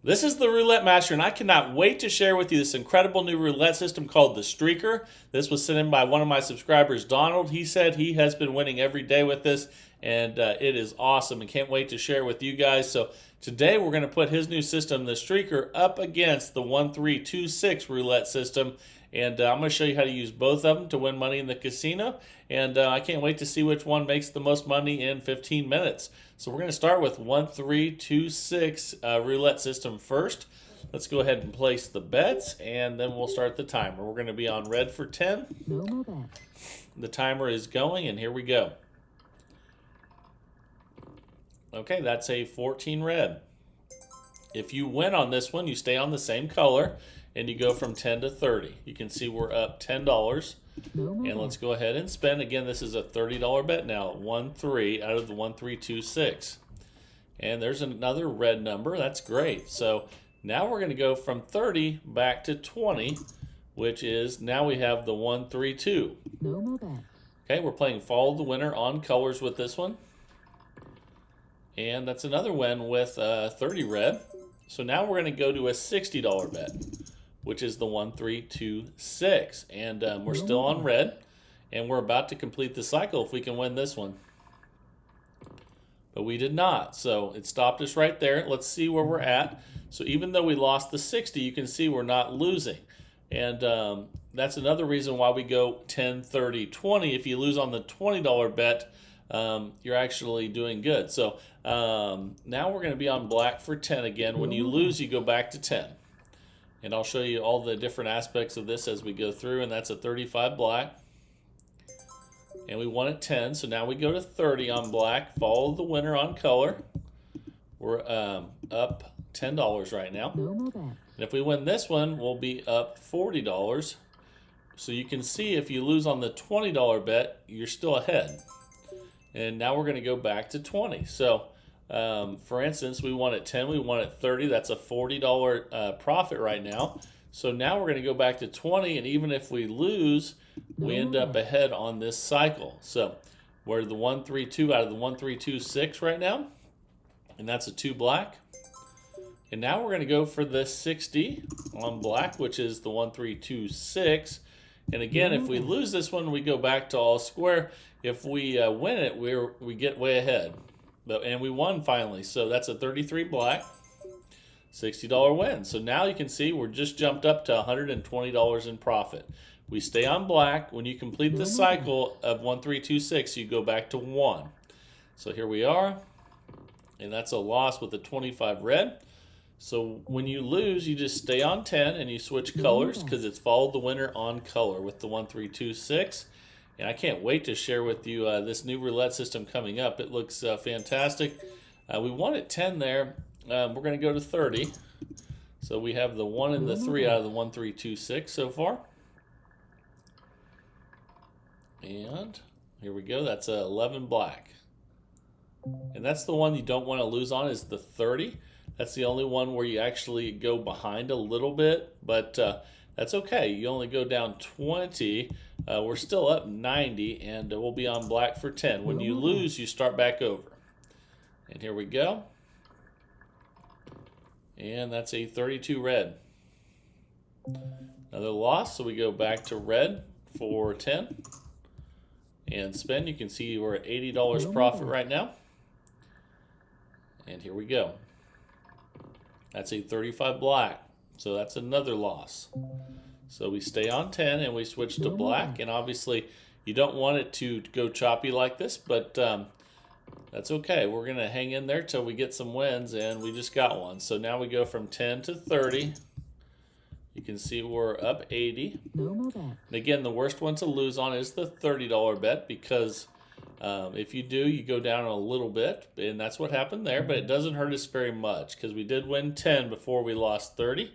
This is the Roulette Master, and I cannot wait to share with you this incredible new roulette system called the Streaker. This was sent in by one of my subscribers, Donald. He said he has been winning every day with this, and it is awesome, and can't wait to share with you guys. So today we're going to put his new system, the Streaker, up against the 1326 roulette system, and I'm going to show you how to use both of them to win money in the casino. And I can't wait to see which one makes the most money in 15 minutes. So we're going to start with 1326 roulette system first. Let's go ahead and place the bets, and then we'll start the timer. We're going to be on red for 10. No more bets. The timer is going, and here we go. Okay, that's a 14 red. If you win on this one, you stay on the same color, and you go from 10 to 30. You can see we're up $10. And let's go ahead and spend. Again, this is a $30 bet now. 1-3 out of the 1326. And there's another red number. That's great. So now we're going to go from 30 back to 20, which is now we have the 132. No more bets. Okay, we're playing Follow the Winner on colors with this one. And that's another win with 30 red. So now we're going to go to a $60 bet, which is the 1326. And we're still on red, and we're about to complete the cycle if we can win this one. But we did not, so it stopped us right there. Let's see where we're at. So even though we lost the 60, you can see we're not losing. And that's another reason why we go 10, 30, 20. If you lose on the $20 bet, you're actually doing good. So now we're going to be on black for 10 again. When you lose, you go back to 10. And I'll show you all the different aspects of this as we go through. And that's a 35 black. And we won at 10. So now we go to 30 on black. Follow the winner on color. We're up $10 right now. And if we win this one, we'll be up $40. So you can see if you lose on the $20 bet, you're still ahead. And now we're going to go back to 20. So for instance, we won at 10, we won at 30. That's a $40 profit right now. So now we're going to go back to 20, and even if we lose, we end up ahead on this cycle. So we're the 132 out of the 1326 right now, and that's a 2 black. And now we're going to go for the 60 on black, which is the 1326. And again, if we lose this one, we go back to all square. If we win it, we get way ahead. And we won finally. So that's a 33 black, $60 win. So now you can see we're just jumped up to $120 in profit. We stay on black. When you complete the cycle of 1326, you go back to 1. So here we are. And that's a loss with a 25 red. So when you lose, you just stay on 10 and you switch colors because it's Follow the Winner on color with the 1326. And I can't wait to share with you this new roulette system coming up. It looks fantastic. We won at 10 there. We're going to go to 30. So we have the 1 and the 3 out of the 1326 so far. And here we go. That's 11 black. And that's the one you don't want to lose on is the 30. That's the only one where you actually go behind a little bit. But that's okay. You only go down 20. We're still up 90, and we'll be on black for 10. When you lose, you start back over. And here we go. And that's a 32 red. Another loss, so we go back to red for 10. And spend, you can see we're at $80 profit right now. And here we go. That's a 35 black. So that's another loss. So we stay on 10 and we switch to black. And obviously you don't want it to go choppy like this, but that's okay. We're going to hang in there till we get some wins, and we just got one. So now we go from 10 to 30. You can see we're up 80. And again, the worst one to lose on is the $30 bet because if you do, you go down a little bit, and that's what happened there, but it doesn't hurt us very much because we did win 10 before we lost 30.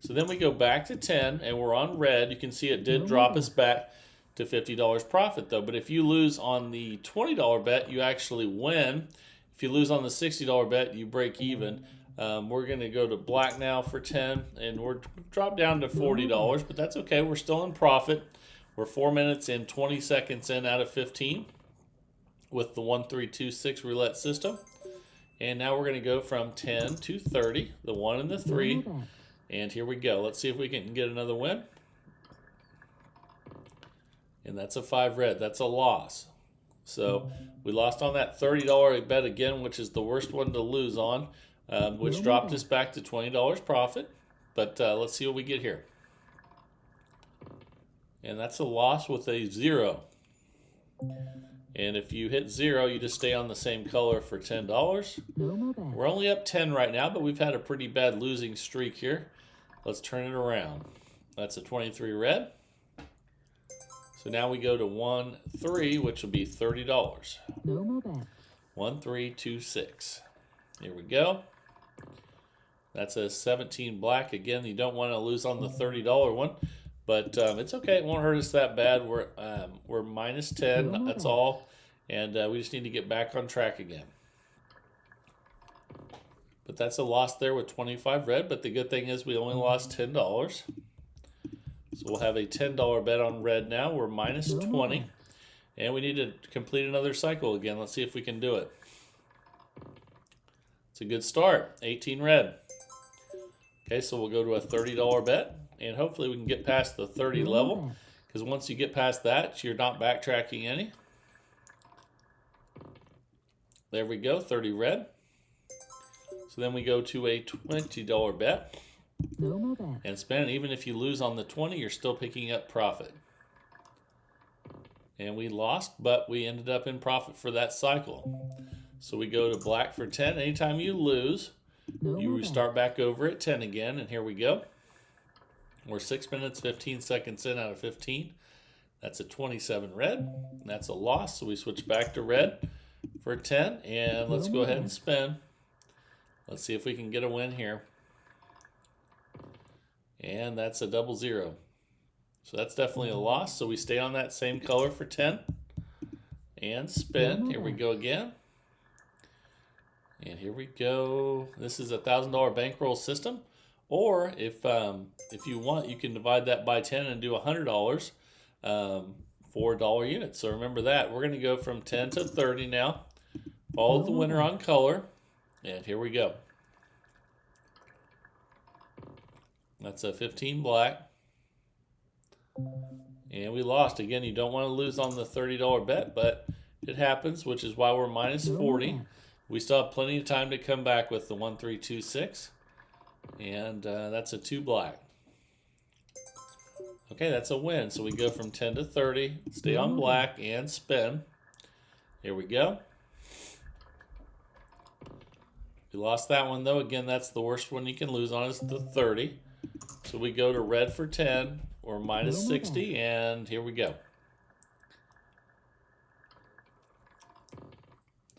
So then we go back to 10, and we're on red. You can see it did drop us back to $50 profit, though. But if you lose on the $20 bet, you actually win. If you lose on the $60 bet, you break even. We're going to go to black now for 10, and we're dropped down to $40, but that's okay. We're still in profit. We're 4 minutes and 20 seconds in out of 15 with the 1326 roulette system. And now we're going to go from 10 to 30, the 1 and the 3. Normal bet. And here we go. Let's see if we can get another win. And that's a 5 red. That's a loss. So we lost on that $30 bet again, which is the worst one to lose on, which dropped us back to $20 profit. But let's see what we get here. And that's a loss with a 0. And if you hit 0, you just stay on the same color for $10. Normal bet. We're only up 10 right now, but we've had a pretty bad losing streak here. Let's turn it around. That's a 23 red. So now we go to 1, 3, which will be $30. Normal bet. 1, 3, 2, 6. Here we go. That's a 17 black. Again, you don't want to lose on the $30 one, but it's okay. It won't hurt us that bad. We're minus 10. That's all, and we just need to get back on track again. But that's a loss there with 25 red. But the good thing is we only lost $10. So we'll have a $10 bet on red now. We're minus 20. And we need to complete another cycle again. Let's see if we can do it. It's a good start. 18 red. Okay, so we'll go to a $30 bet. And hopefully we can get past the 30 level. Because once you get past that, you're not backtracking any. There we go, 30 red. So then we go to a $20 bet. Normal bet. And spend. Even if you lose on the 20, you're still picking up profit. And we lost, but we ended up in profit for that cycle. So we go to black for 10. Anytime you lose, you start back over at 10 again. And here we go. We're 6 minutes, 15 seconds in out of 15. That's a 27 red. That's a loss. So we switch back to red for 10. And let's go ahead and spin. Let's see if we can get a win here. And that's a 00. So that's definitely a loss. So we stay on that same color for 10. And spin. Here we go again. And here we go. This is a $1,000 bankroll system. Or if you want, you can divide that by 10 and do $100 for dollar units. So remember that. We're going to go from 10 to 30 now. Follow the winner on color. And here we go. That's a 15 black. And we lost. Again, you don't want to lose on the $30 bet, but it happens, which is why we're minus 40. We still have plenty of time to come back with the 1, 3, 2, 6. And that's a 2 black. Okay, that's a win. So we go from 10 to 30, stay on black, and spin. Here we go. We lost that one, though. Again, that's the worst one you can lose on is the 30. So we go to red for 10, or minus 60, and here we go.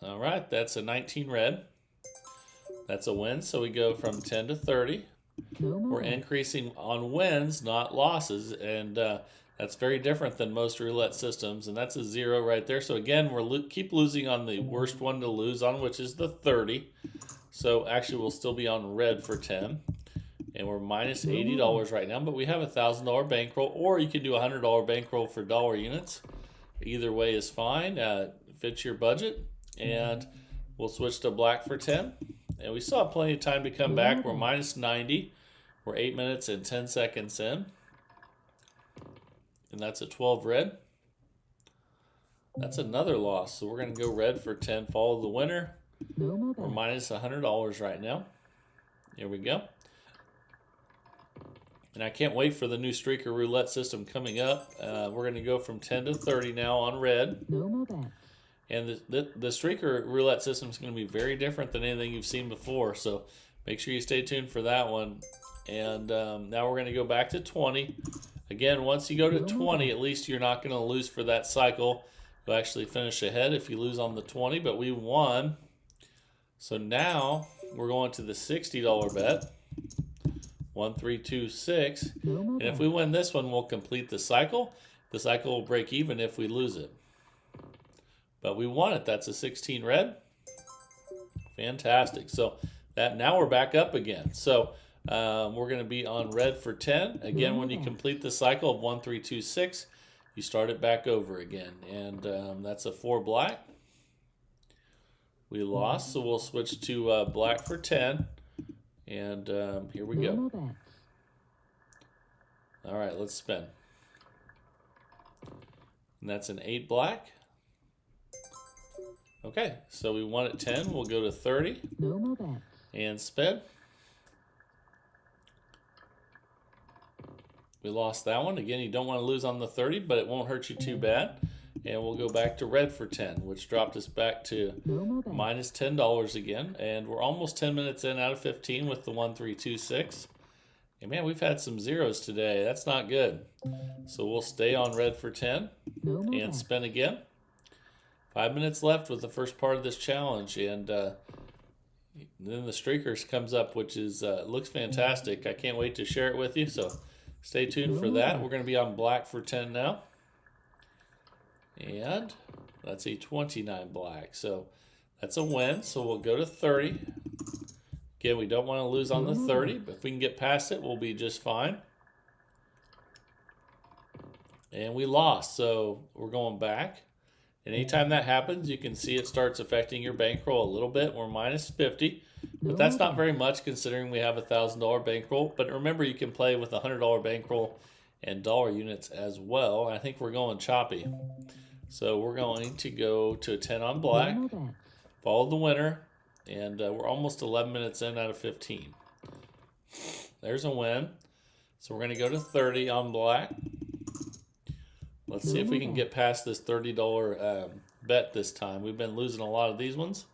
All right, that's a 19 red. That's a win, so we go from 10 to 30. We're increasing on wins, not losses, and that's very different than most roulette systems, and that's a 0 right there. So again, we're keep losing on the worst one to lose on, which is the 30. So actually, we'll still be on red for 10. And we're minus $80 right now, but we have a $1,000 bankroll, or you can do a $100 bankroll for dollar units. Either way is fine. Fits your budget. And we'll switch to black for 10. And we still have plenty of time to come back. We're minus 90. We're 8 minutes and 10 seconds in. And that's a 12 red. That's another loss. So we're going to go red for 10. Follow the winner. We're minus $100 right now. Here we go. And I can't wait for the new streaker roulette system coming up. We're going to go from 10 to 30 now on red. And the streaker roulette system is going to be very different than anything you've seen before. So make sure you stay tuned for that one. And now we're going to go back to 20. Again, once you go to 20, at least you're not going to lose for that cycle. You'll actually finish ahead if you lose on the 20, but we won. So now we're going to the $60 bet. 1, 3, 2, 6. And if we win this one, we'll complete the cycle. The cycle will break even if we lose it. But we won it. That's a 16 red. Fantastic. So that now we're back up again. So we're going to be on red for 10. Again, when you complete the cycle of 1, 3, 2, 6, you start it back over again. And that's a 4 black. We lost, so we'll switch to black for 10. And here we No go. more bets. All right, let's spin. And that's an 8 black. Okay, so we won at 10. We'll go to 30 No more bets. and spin. We lost that one. Again, you don't want to lose on the 30, but it won't hurt you too bad. And we'll go back to red for 10, which dropped us back to No more bets. minus $10 again. And we're almost 10 minutes in out of 15 with the 1, 3, 2, 6. And man, we've had some zeros today. That's not good. So we'll stay on red for 10 No more and bets. spin again. 5 minutes left with the first part of this challenge. And then the streakers comes up, which is looks fantastic. I can't wait to share it with you. So stay tuned for that. We're going to be on black for 10 now. And that's a 29 black. So that's a win. So we'll go to 30. Again, we don't want to lose on the 30, but if we can get past it, we'll be just fine. And we lost, so we're going back. And anytime that happens, you can see it starts affecting your bankroll a little bit. We're minus 50, but that's not very much considering we have a $1,000 bankroll. But remember, you can play with a $100 bankroll and dollar units as well. I think we're going choppy. So we're going to go to a 10 on black, No more bets. follow the winner, and we're almost 11 minutes in out of 15. There's a win. So we're going to go to 30 on black. Let's see if we can get past this $30 bet this time. We've been losing a lot of these ones.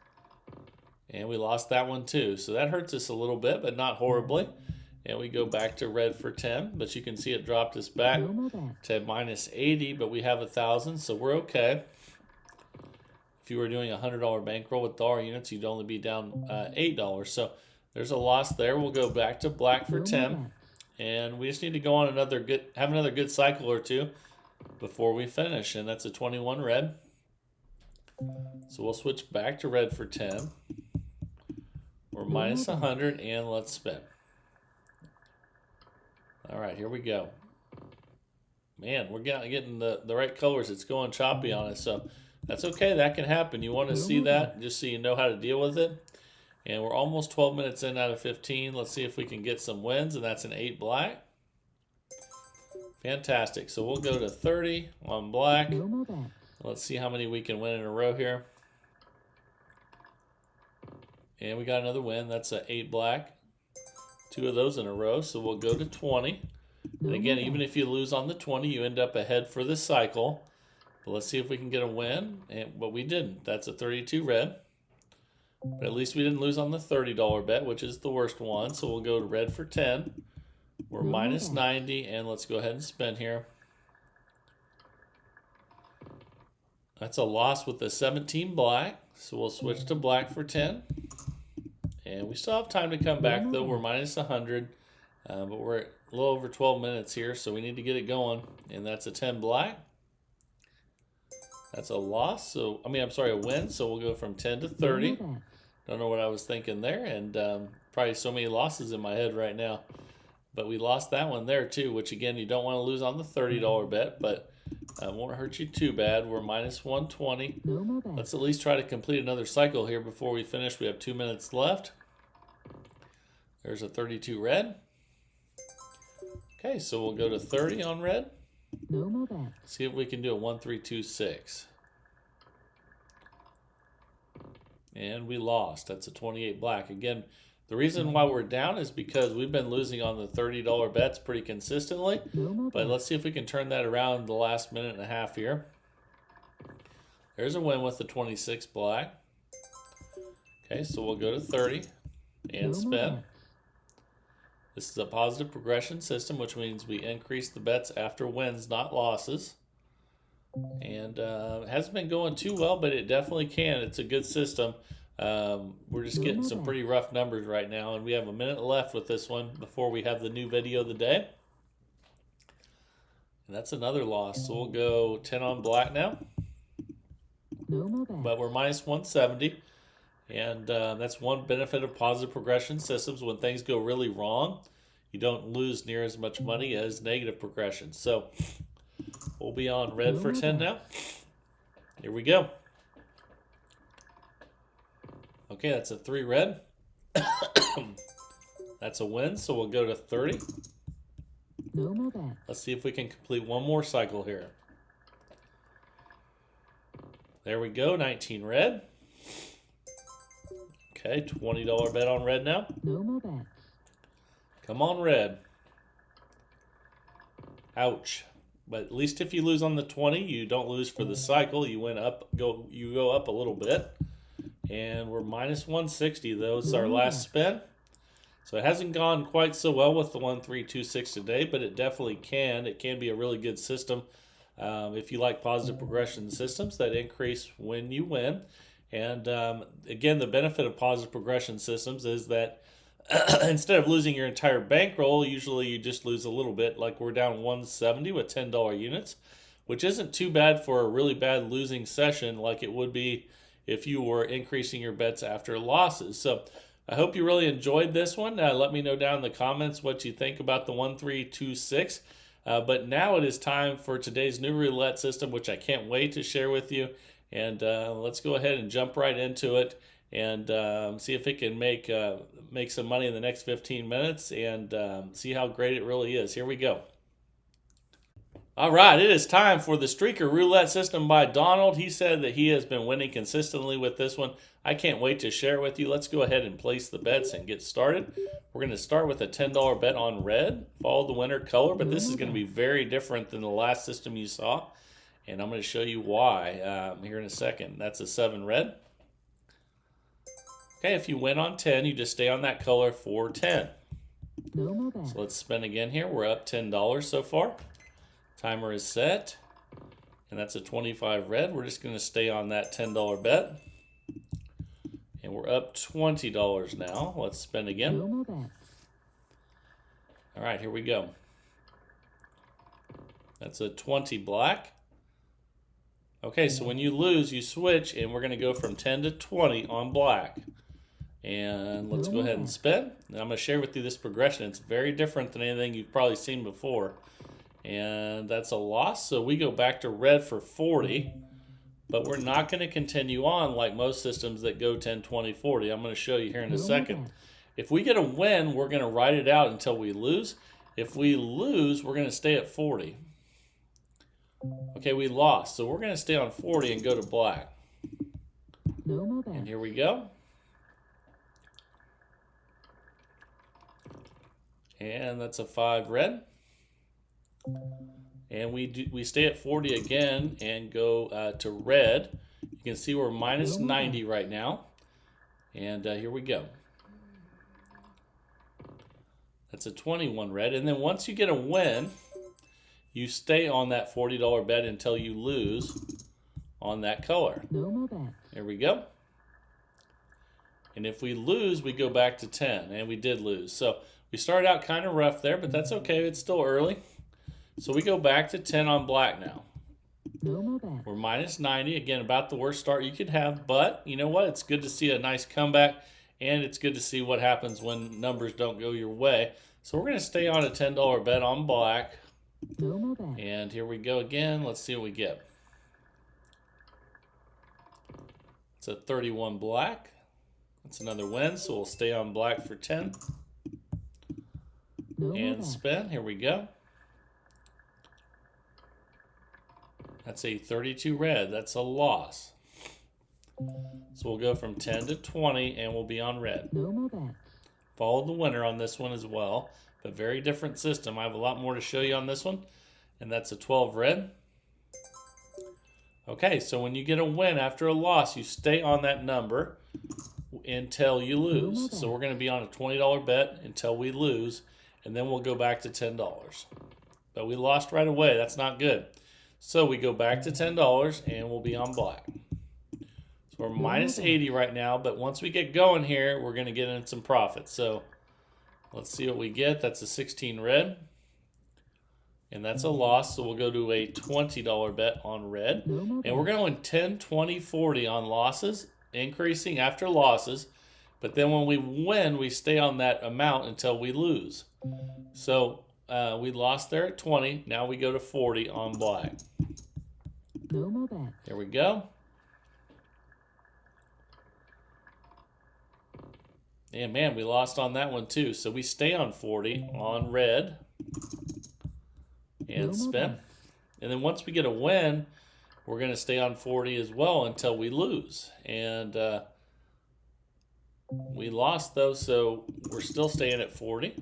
And we lost that one too. So that hurts us a little bit, but not horribly. And we go back to red for 10. But you can see it dropped us back No more bets. to minus 80, but we have 1,000, so we're okay. If you were doing a $100 bankroll with dollar units, you'd only be down $8. So there's a loss there. We'll go back to black for No more 10. bets. And we just need to go on have another good cycle or two before we finish. And that's a 21 red. So we'll switch back to red for 10. We're minus 100, and let's spin. All right, here we go. Man, we're getting the right colors. It's going choppy on us, so that's okay. That can happen. You want to see that just so you know how to deal with it. And we're almost 12 minutes in out of 15. Let's see if we can get some wins, and that's an 8 black. Fantastic. So we'll go to 30 on black. No more bets. Let's see how many we can win in a row here. And we got another win. That's an 8 black. 2 of those in a row, so we'll go to 20. And again, even if you lose on the 20, you end up ahead for this cycle. But let's see if we can get a win. But we didn't. That's a 32 red. But at least we didn't lose on the $30 bet, which is the worst one. So we'll go to red for 10. We're minus 90, and let's go ahead and spin here. That's a loss with the 17 black. So we'll switch to black for 10. And we still have time to come back, though. We're minus 100. But we're a little over 12 minutes here, so we need to get it going. And that's a 10 black. That's a loss. So a win. So we'll go from 10 to 30. Don't know what I was thinking there. And probably so many losses in my head right now. But we lost that one there, too, which, again, you don't want to lose on the $30 bet. But won't hurt you too bad. We're minus 120. No more bets. Let's at least try to complete another cycle here before we finish. We have 2 minutes left. There's a 32 red. Okay, so we'll go to 30 on red. No more bets. See if we can do a 1, 3, 2, 6. And we lost. That's a 28 black. Again, the reason why we're down is because we've been losing on the $30 bets pretty consistently. No more But bets. let's see if we can turn that around in the last minute and a half here. There's a win with the 26 black. Okay, so we'll go to 30 and No more spin. bets. This is a positive progression system, which means we increase the bets after wins, not losses. And it hasn't been going too well, but it definitely can. It's a good system. We're just getting some pretty rough numbers right now, and we have a minute left with this one before we have the new video of the day. And that's another loss. So we'll go 10 on black now. No more bets. But we're minus 170. And that's one benefit of positive progression systems. When things go really wrong, you don't lose near as much money as negative progression. So we'll be on red for 10 now. Here we go. Okay, that's a 3 red. That's a win, so we'll go to 30. No more bets. Let's see if we can complete one more cycle here. There we go, 19 red. Okay, $20 bet on red now. No more bets. Come on, red. Ouch. But at least if you lose on the 20, you don't lose for the cycle. You went up, you go up a little bit. And we're minus 160, though. It's our last spin. So it hasn't gone quite so well with the 1326 today, but it definitely can. It can be a really good system if you like positive progression systems that increase when you win. And again, the benefit of positive progression systems is that instead of losing your entire bankroll, usually you just lose a little bit. Like we're down 170 with $10 units, which isn't too bad for a really bad losing session like it would be if you were increasing your bets after losses. So I hope you really enjoyed this one. Let me know down in the comments what you think about the 1326. But now it is time for today's new roulette system, which I can't wait to share with you. And let's go ahead and jump right into it and see if it can make some money in the next 15 minutes and see how great it really is. Here we go. All right, it is time for the Streaker Roulette System by Donald. He said that he has been winning consistently with this one. I can't wait to share it with you. Let's go ahead and place the bets and get started. We're going to start with a $10 bet on red, follow the winner color, but this is going to be very different than the last system you saw, and I'm going to show you why here in a second. That's a 7 red. Okay, if you win on 10, you just stay on that color for 10. No more bets. So let's spin again here. We're up $10 so far. Timer is set, and that's a 25 red. We're just going to stay on that $10 bet, and we're up $20 now. Let's spin again. No more bets. All right, here we go. That's a 20 black. Okay, so when you lose, you switch, and we're going to go from 10 to 20 on black. And let's go ahead and spin. And I'm going to share with you this progression. It's very different than anything you've probably seen before. And that's a loss, so we go back to red for 40, but we're not going to continue on like most systems that go 10, 20, 40. I'm going to show you here in a second. If we get a win, we're going to ride it out until we lose. If we lose, we're going to stay at 40. Okay, we lost, so we're going to stay on 40 and go to black. No more bets. And here we go. And that's a 5 red. And we stay at 40 again and go to red. You can see we're minus 90 right now. And here we go. That's a 21 red. And then once you get a win, you stay on that $40 bet until you lose on that color. No more bets. There we go. And if we lose, we go back to 10. And we did lose. So we started out kind of rough there, but that's okay. It's still early. So we go back to 10 on black now. No more bets. We're minus 90. Again, about the worst start you could have. But you know what? It's good to see a nice comeback. And it's good to see what happens when numbers don't go your way. So we're going to stay on a $10 bet on black. No more bets. And here we go again. Let's see what we get. It's a 31 black. That's another win. So we'll stay on black for 10. No more And bets. spin. Here we go. That's a 32 red. That's a loss. So we'll go from 10 to 20 and we'll be on red. No more bets. Followed the winner on this one as well. But very different system. I have a lot more to show you on this one. And that's a 12 red. Okay, so when you get a win after a loss, you stay on that number until you lose. So we're going to be on a $20 bet until we lose. And then we'll go back to $10. But we lost right away. That's not good. So we go back to $10 and we'll be on black. So we're minus 80 right now, but once we get going here, we're going to get in some profit. So let's see what we get. That's a 16 red. And that's a loss, so we'll go to a $20 bet on red. And we're going 10, 20, 40 on losses, increasing after losses. But then when we win, we stay on that amount until we lose. So we lost there at 20. Now we go to 40 on black. No more bets. There we go. And man, we lost on that one too. So we stay on 40 on red and spin. And then once we get a win, we're going to stay on 40 as well until we lose. And we lost though, so we're still staying at 40.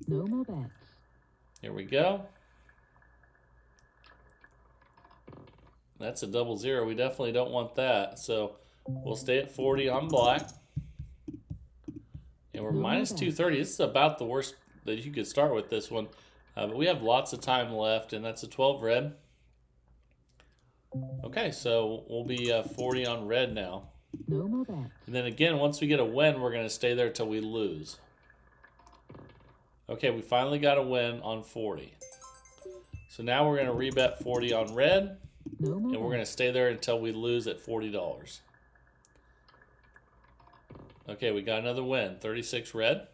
No more bets. Here we go. That's a double zero. We definitely don't want that. So we'll stay at 40 on black. And we're minus 230. This is about the worst that you could start with this one. But we have lots of time left, and that's a 12 red. Okay, so we'll be 40 on red now. No more bets. And then again, once we get a win, we're going to stay there till we lose. Okay, we finally got a win on 40. So now we're going to rebet 40 on red. No more And we're going to stay there until we lose at $40. Okay, we got another win. 36 red.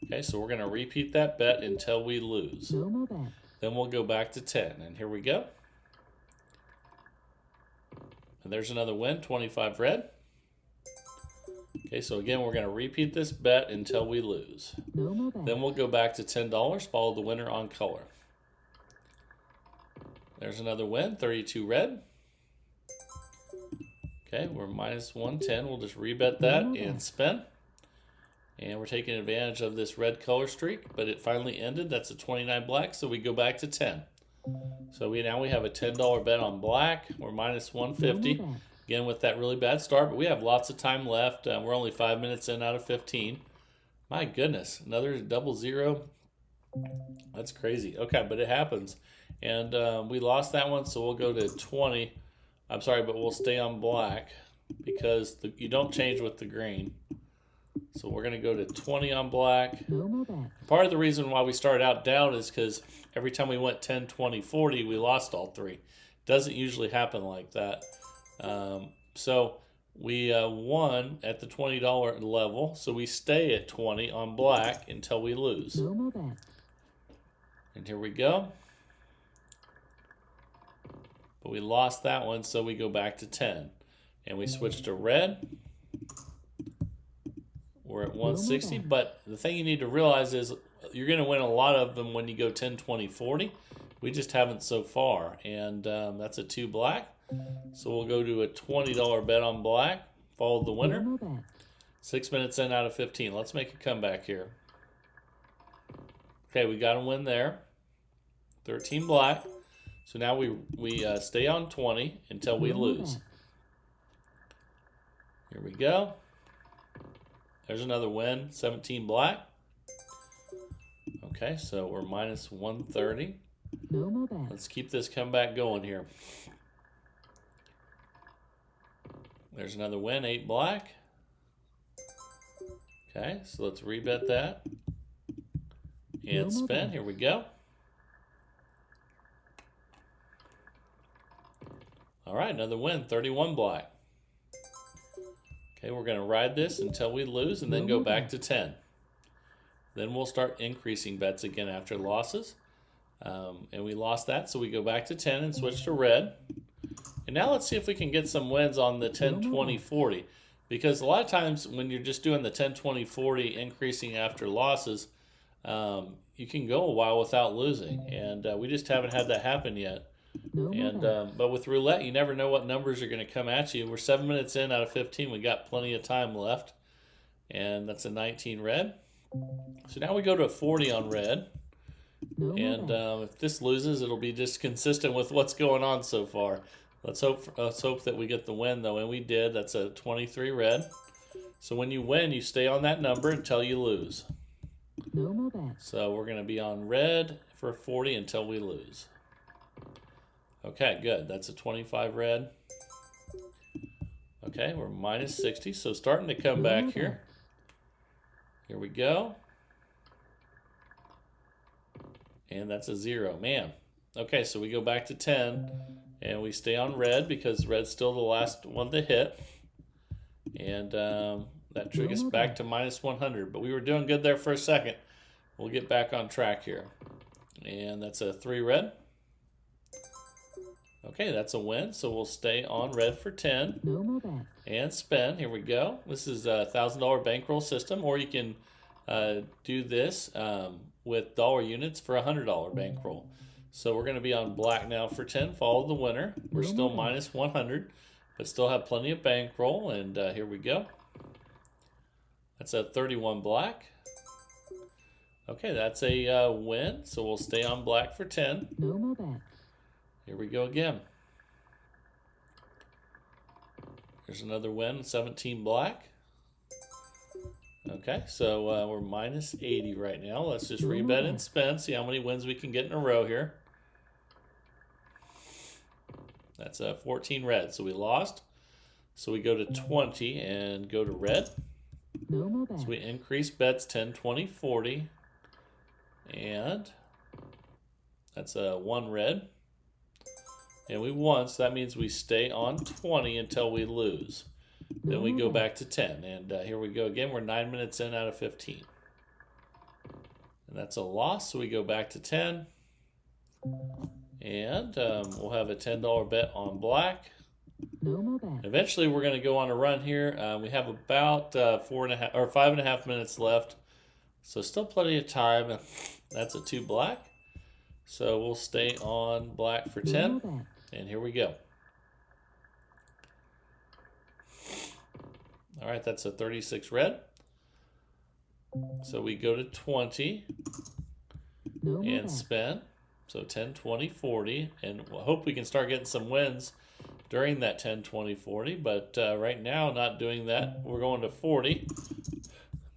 Okay, so we're going to repeat that bet until we lose. No more bets. Then we'll go back to 10. And here we go. And there's another win. 25 red. Okay, so again, we're going to repeat this bet until we lose. No more bets. Then we'll go back to $10. Follow the winner on color. There's another win, 32 red. Okay, we're minus 110. We'll just rebet that and spin. And we're taking advantage of this red color streak, but it finally ended. That's a 29 black, so we go back to 10. So now we have a $10 bet on black. We're minus 150. Again, with that really bad start, but we have lots of time left. We're only 5 minutes in out of 15. My goodness, another double zero. That's crazy. Okay, but it happens. And we lost that one, so we'll go to 20. I'm sorry, but we'll stay on black because you don't change with the green. So we're going to go to 20 on black. No more bets. Part of the reason why we started out down is because every time we went 10, 20, 40, we lost all three. Doesn't usually happen like that. So we won at the $20 level, so we stay at 20 on black until we lose. No more bets. And here we go. But we lost that one, so we go back to 10. And we switch to red. We're at 160, but the thing you need to realize is you're going to win a lot of them when you go 10, 20, 40. We just haven't so far, and that's a 2 black. So we'll go to a $20 bet on black, follow the winner. No more bets. 6 minutes in out of 15. Let's make a comeback here. Okay, we got a win there. 13 black. So now we stay on 20 until we lose. Here we go. There's another win, 17 black. Okay, so we're minus 130. No more bets. Let's keep this comeback going here. There's another win, 8 black. Okay, so let's rebet that. And spin, here we go. All right, another win, 31 black. Okay, we're going to ride this until we lose and then go back to 10. Then we'll start increasing bets again after losses. And we lost that, so we go back to 10 and switch to red. And now let's see if we can get some wins on the 10, 20, 40. Because a lot of times when you're just doing the 10, 20, 40 increasing after losses, you can go a while without losing. And we just haven't had that happen yet. But with roulette, you never know what numbers are going to come at you. We're 7 minutes in out of 15. We got plenty of time left. And that's a 19 red. So now we go to a 40 on red. And if this loses, it'll be just consistent with what's going on so far. Let's hope that we get the win, though. And we did. That's a 23 red. So when you win, you stay on that number until you lose. No more bets. So we're going to be on red for 40 until we lose. Okay, good. That's a 25 red. Okay, we're minus 60. So starting to come back here. Here we go. And that's a 0. Man. Okay, so we go back to 10. And we stay on red because red's still the last one to hit. And that took us back to minus 100. But we were doing good there for a second. We'll get back on track here. And that's a 3 red. Okay, that's a win. So we'll stay on red for 10 No more bets. and spend. Here we go. This is a $1,000 bankroll system, or you can do this with dollar units for a $100 bankroll. So we're going to be on black now for 10. Follow the winner. We're No still more minus 100, but still have plenty of bankroll. And here we go. That's a 31 black. Okay, that's a win. So we'll stay on black for 10. No more bets. Here we go again. There's another win, 17 black. Okay, so we're minus 80 right now. Let's just rebet and spend, see how many wins we can get in a row here. That's 14 red, so we lost. So we go to 20 and go to red. No more bets. So we increase bets 10, 20, 40. And that's 1 red. And we won, so that means we stay on 20 until we lose. Then we go back to 10. And here we go again. We're 9 minutes in out of 15. And that's a loss, so we go back to 10. And we'll have a $10 bet on black. No more bets. Eventually, we're going to go on a run here. We have about 5.5 minutes left. So still plenty of time. That's a 2 black. So we'll stay on black for 10. And here we go. All right, that's a 36 red. So we go to 20 and spend. So 10, 20, 40. And we'll hope we can start getting some wins during that 10, 20, 40. But right now, not doing that. We're going to 40.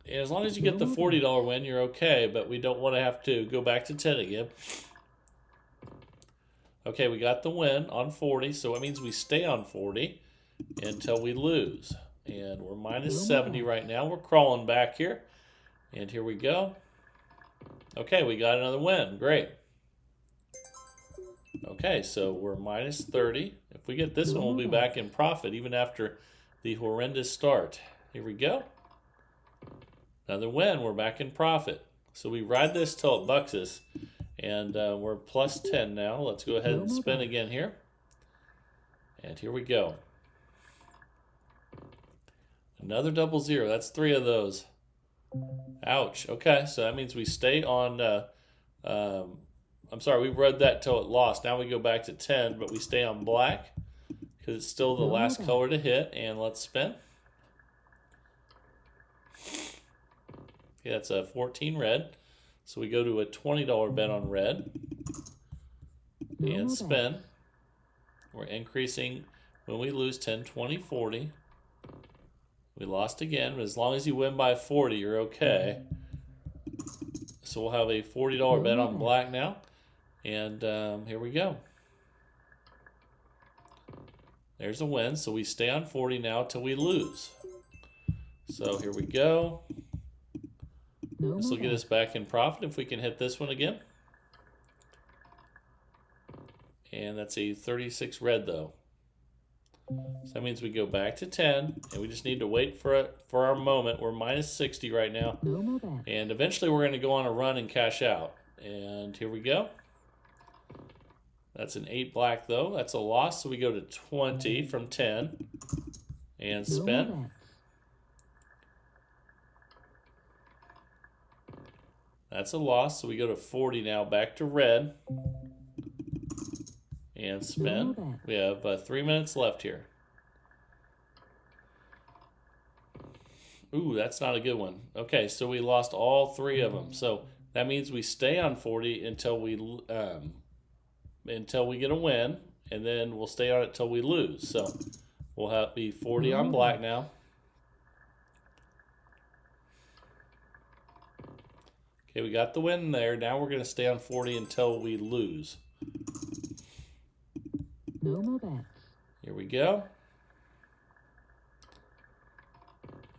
And as long as you get the $40 win, you're okay. But we don't want to have to go back to 10 again. Okay, we got the win on 40, so it means we stay on 40 until we lose. And we're minus 70 right now. We're crawling back here. And here we go. Okay, we got another win. Great. Okay, so we're minus 30. If we get this one, we'll be back in profit even after the horrendous start. Here we go. Another win. We're back in profit. So we ride this till it bucks us. And we're plus 10 now. Let's go ahead and spin again here. And here we go. Another double zero. That's 3 of those. Ouch. Okay, so that means we stay on... I'm sorry, we read that till it lost. Now we go back to 10, but we stay on black because it's still the last color to hit. And let's spin. Okay, that's a 14 red. So we go to a $20 bet on red and spin. We're increasing when we lose 10, 20, 40. We lost again, but as long as you win by 40, you're okay. So we'll have a $40 bet on black now. And here we go. There's a win. So we stay on 40 now till we lose. So here we go. This will get us back in profit if we can hit this one again. And that's a 36 red though. So that means we go back to 10 and we just need to wait for our moment. We're minus 60 right now. And eventually we're going to go on a run and cash out. And here we go. That's an 8 black though. That's a loss. So we go to 20 from 10 and spin. That's a loss, so we go to 40 now, back to red. And spin. We have 3 minutes left here. Ooh, that's not a good one. Okay, so we lost all 3 of them. So that means we stay on 40 until we get a win, and then we'll stay on it till we lose. So we'll have be 40 on black now. Okay, we got the win there. Now we're going to stay on 40 until we lose. No more bets. Here we go.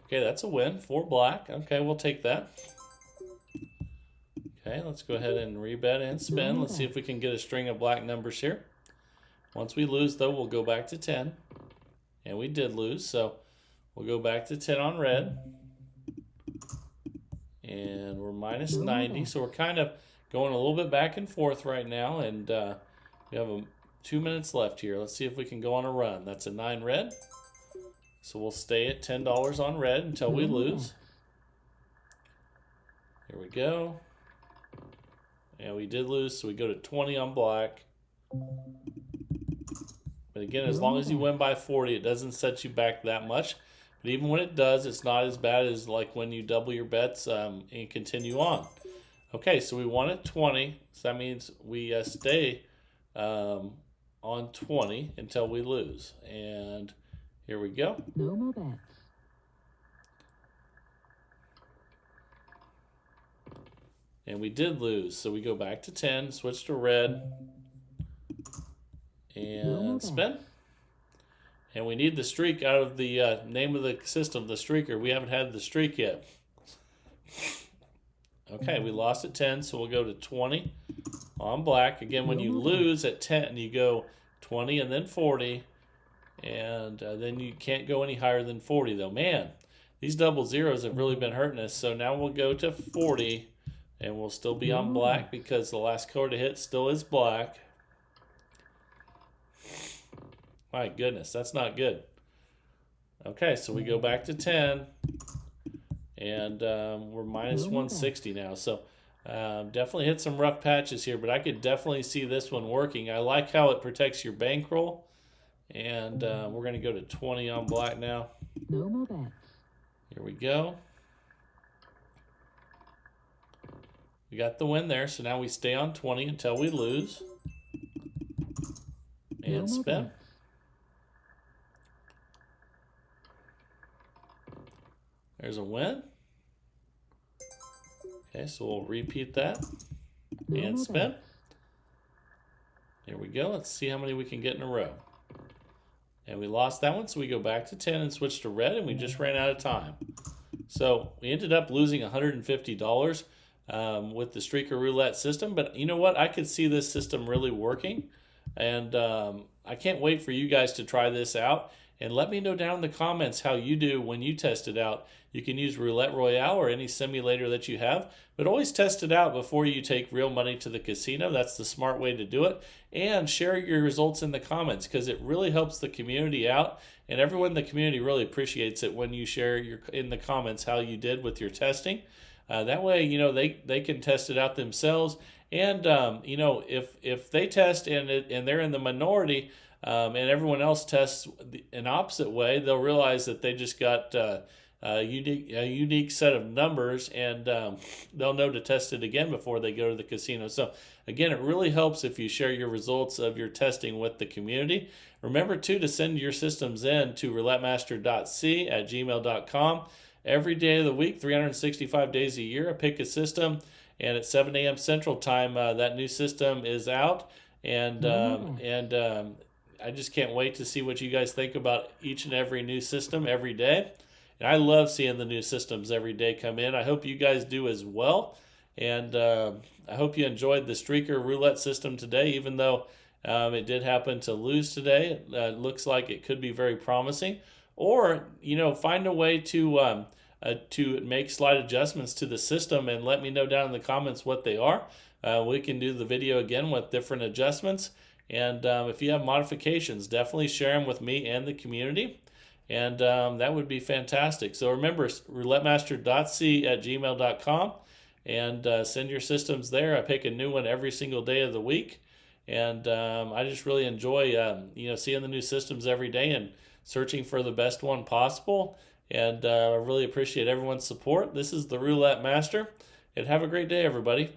Okay, that's a win. 4 black. Okay, we'll take that. Okay, let's go ahead and rebet and spin. Let's see if we can get a string of black numbers here. Once we lose, though, we'll go back to 10. And we did lose, so we'll go back to 10 on red. And we're minus 90, so we're kind of going a little bit back and forth right now. And we have 2 minutes left here. Let's see if we can go on a run. That's a 9 red. So we'll stay at $10 on red until we lose. Here we go. And we did lose, so we go to 20 on black. But again, as long as you win by 40, it doesn't set you back that much. But even when it does, it's not as bad as like when you double your bets and continue on. Okay, so we won at 20. So that means we stay on 20 until we lose. And here we go. No more bets. And we did lose, so we go back to 10, switch to red, and spin. And we need the streak out of the name of the system, the streaker. We haven't had the streak yet. Okay, we lost at 10, so we'll go to 20 on black. Again, when you lose at 10, you go 20 and then 40, and then you can't go any higher than 40, though. Man, these double zeros have really been hurting us, so now we'll go to 40. And we'll still be on black because the last card to hit still is black. My goodness, that's not good. Okay, so we go back to 10. And we're minus 160 now. So definitely hit some rough patches here, but I could definitely see this one working. I like how it protects your bankroll. And we're going to go to 20 on black now. No more bets. Here we go. We got the win there, so now we stay on 20 until we lose. And spin. There's a win. Okay, so we'll repeat that. And spin. Here we go. Let's see how many we can get in a row. And we lost that one, so we go back to 10 and switch to red, and we just ran out of time. So we ended up losing $150. With the streaker roulette system, but you know what? I could see this system really working, and I can't wait for you guys to try this out. And let me know down in the comments how you do when you test it out. You can use Roulette Royale or any simulator that you have, but always test it out before you take real money to the casino. That's the smart way to do it. And share your results in the comments because it really helps the community out. And everyone in the community really appreciates it when you share in the comments how you did with your testing. That way, you know, they can test it out themselves. And, you know, if they test and they're in the minority and everyone else tests an opposite way, they'll realize that they just got a unique set of numbers, and they'll know to test it again before they go to the casino. So, again, it really helps if you share your results of your testing with the community. Remember, too, to send your systems in to roulettemaster.c@gmail.com. Every day of the week, 365 days a year, I pick a system, and at 7 a.m. Central Time, that new system is out, and I just can't wait to see what you guys think about each and every new system every day. And I love seeing the new systems every day come in. I hope you guys do as well, and I hope you enjoyed the streaker roulette system today, even though it did happen to lose today. It looks like it could be very promising. Or, you know, find a way to make slight adjustments to the system and let me know down in the comments what they are. We can do the video again with different adjustments. And if you have modifications, definitely share them with me and the community. And that would be fantastic. So remember, roulettemaster.c@gmail.com, and send your systems there. I pick a new one every single day of the week. And I just really enjoy, seeing the new systems every day and searching for the best one possible. And I really appreciate everyone's support. This is the Roulette Master. And have a great day, everybody.